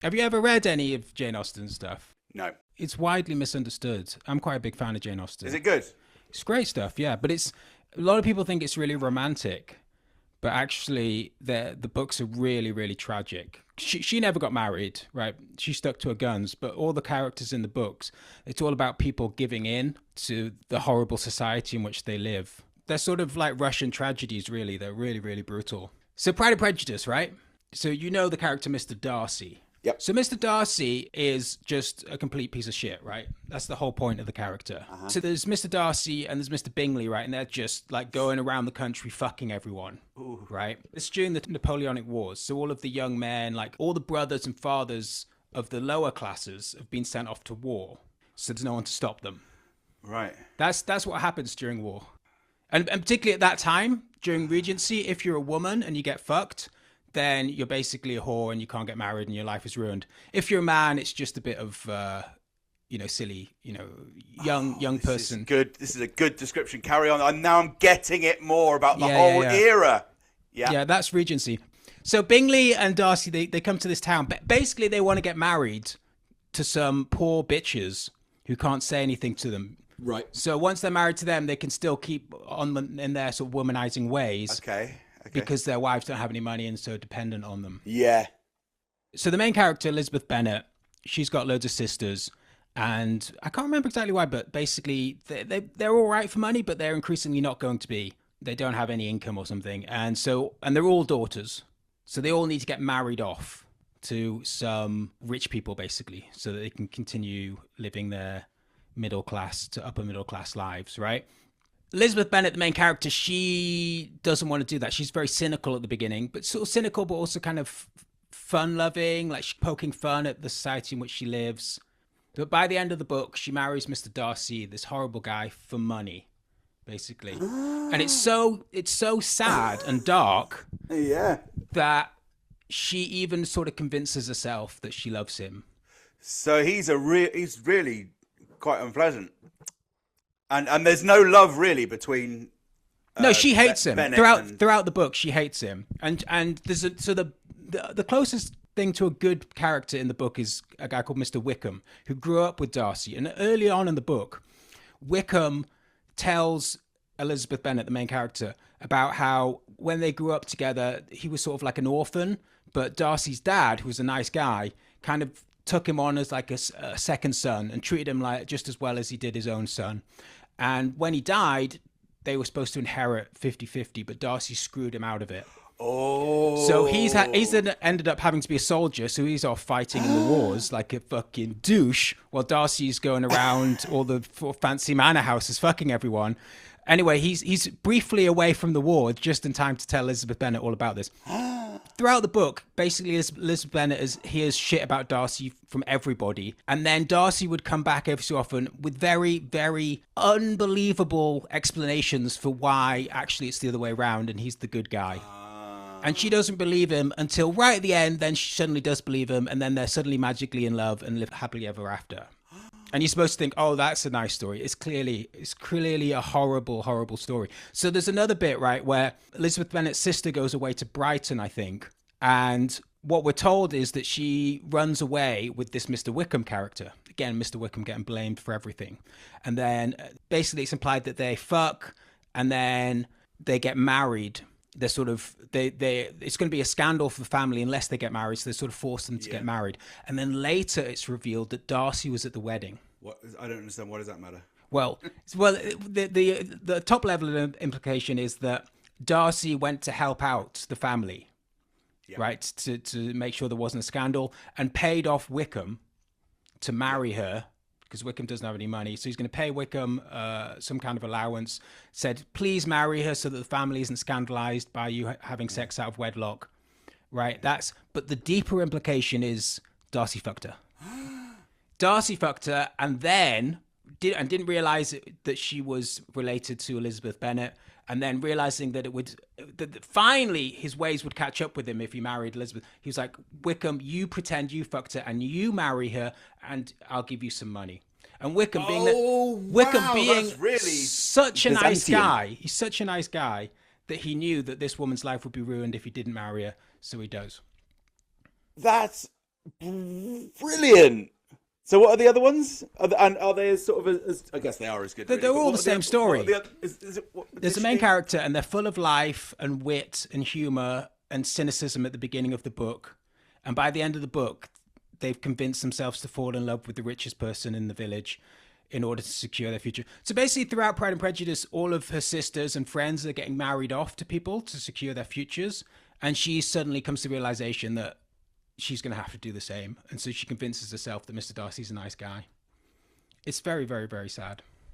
Have you ever read any of Jane Austen's stuff? No. It's widely misunderstood. I'm quite a big fan of Jane Is Austen. it good? It's great stuff, yeah. But it's a lot of people think it's really romantic, but actually, the books are really, really tragic. She never got married, right? She stuck to her guns. But all the characters in the books, it's all about people giving in to the horrible society in which they live. They're sort of like Russian tragedies, really. They're really, really brutal. So Pride and Prejudice, right? So you know the character Mr. Darcy. Yep. So Mr. Darcy is just a complete piece of shit, right? That's the whole point of the character. So there's Mr. Darcy and there's Mr. Bingley, right? And they're just like going around the country fucking everyone, right? It's during the Napoleonic Wars. So all of the young men, like all the brothers and fathers of the lower classes have been sent off to war. So there's no one to stop them. Right. That's what happens during war. And particularly at that time, during Regency, if you're a woman and you get fucked, then you're basically a whore and you can't get married and your life is ruined. If you're a man, it's just a bit of, silly, young This person. is good. This is a good description. Carry on. And now I'm getting it more about the Yeah, whole yeah. era. Yeah. Yeah, that's Regency. So Bingley and Darcy, they come to this town. Basically, they want to get married to some poor bitches who can't say anything to them. Right. So once they're married to them, they can still keep on in their sort of womanizing ways. Okay. Because their wives don't have any money and so dependent on them. Yeah. So the main character, Elizabeth Bennet, she's got loads of sisters, and I can't remember exactly why, but basically they're all right for money, but they're increasingly not going to be. They don't have any income or something, and they're all daughters, so they all need to get married off to some rich people, basically, so that they can continue living their middle class to upper middle class lives, right? Elizabeth Bennet, the main character, she doesn't want to do that. She's very cynical at the beginning, but sort of cynical, but also kind of fun-loving, like she's poking fun at the society in which she lives. But by the end of the book, she marries Mr. Darcy, this horrible guy, for money, basically. And it's so sad and dark Yeah. that she even sort of convinces herself that she loves him. So he's really quite unpleasant. And there's no love really between. No, she hates him Bennett throughout the book. She hates him, and there's the closest thing to a good character in the book is a guy called Mr. Wickham, who grew up with Darcy. And early on in the book, Wickham tells Elizabeth Bennet, the main character, about how when they grew up together, he was sort of like an orphan, but Darcy's dad, who was a nice guy, kind of took him on as like a second son and treated him like just as well as he did his own son. And when he died, they were supposed to inherit 50-50, but Darcy screwed him out of it. Oh. So he's then ended up having to be a soldier, so he's off fighting in the wars like a fucking douche, while Darcy's going around all the fancy manor houses fucking everyone. Anyway, he's briefly away from the war just in time to tell Elizabeth Bennet all about this. Throughout the book, basically, Elizabeth Bennet hears shit about Darcy from everybody. And then Darcy would come back every so often with very, very unbelievable explanations for why actually it's the other way around and he's the good guy. And she doesn't believe him until right at the end. Then she suddenly does believe him. And then they're suddenly magically in love and live happily ever after. And you're supposed to think, oh, that's a nice story. It's clearly a horrible, horrible story. So there's another bit, right, where Elizabeth Bennet's sister goes away to Brighton, I think. And what we're told is that she runs away with this Mr. Wickham character. Again, Mr. Wickham getting blamed for everything. And then basically it's implied that they fuck and then they get married. They're sort of it's going to be a scandal for the family unless they get married, so they sort of force them to get married. And then later it's revealed that Darcy was at the wedding. I don't understand. Why does that matter? Well, the top level of implication is that Darcy went to help out the family, right, to make sure there wasn't a scandal, and paid off Wickham to marry her. Because Wickham doesn't have any money. So he's going to pay Wickham some kind of allowance, said, please marry her so that the family isn't scandalized by you having sex out of wedlock. Right? But the deeper implication is Darcy fucked her. Darcy fucked her and then didn't realize that she was related to Elizabeth Bennet. And then realizing that that finally his ways would catch up with him if he married Elizabeth. He was like, Wickham, you pretend you fucked her and you marry her and I'll give you some money. And Wickham being really such a nice Byzantium. guy, he's such a nice guy that he knew that this woman's life would be ruined if he didn't marry her. So he does. That's Brilliant. So what are the other ones? And are they as sort of as I guess they are as good. They're all the same story. There's a main character, and they're full of life and wit and humor and cynicism at the beginning of the book, and by the end of the book, they've convinced themselves to fall in love with the richest person in the village in order to secure their future. So basically, throughout Pride and Prejudice, all of her sisters and friends are getting married off to people to secure their futures, and she suddenly comes to the realization that she's going to have to do the same, and so she convinces herself that Mr. Darcy's a nice guy. It's very, very, very sad.